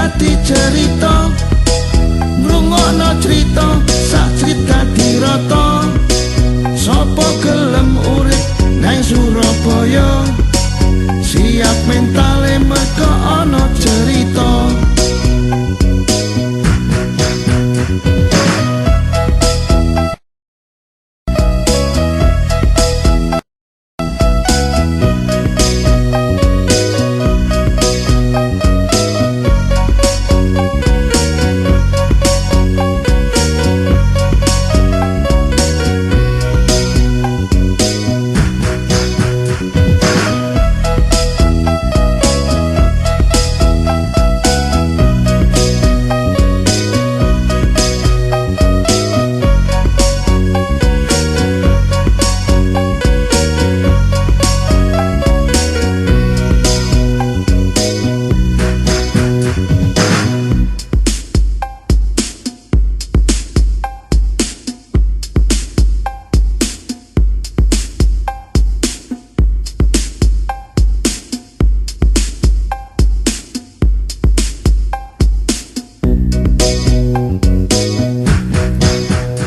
dadi cerita, ngrungokno crita sak crita dirata. Sopo gelem urip nang Surabaya, siap mentale merko ana cerita.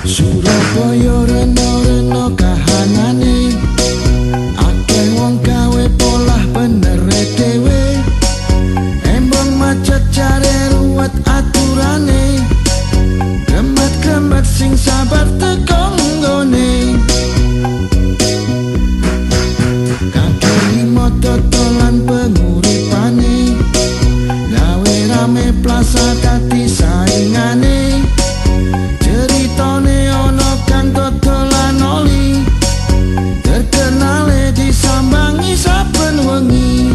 Surabaya reno-reno kahanane, akeh wong gawe polah bener dhewe. Embong macet jare ruwet aturane, gemet-gemet sing sabar teko nggone. Kaki limo totolan penguripane, gawe rame plaza dadi saingane. Ceritane ono kang dodolan oli, terkenale disambangi saben wengi.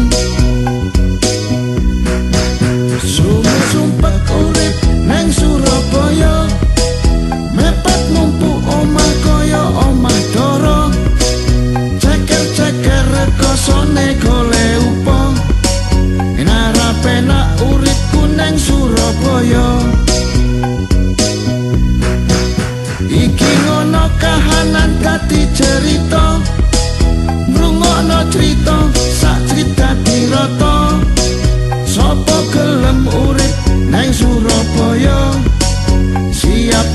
Sumpek urip nang Surabaya, mepet mumpu omah kaya omah doro. Ceker-ceker rekosone gole upo, ora penak uripku nang Surabaya. Iki ngono kahanan dadi cerita, ngrungokno crita sak crita dirata. Sopo gelem urip nang Surabaya, siap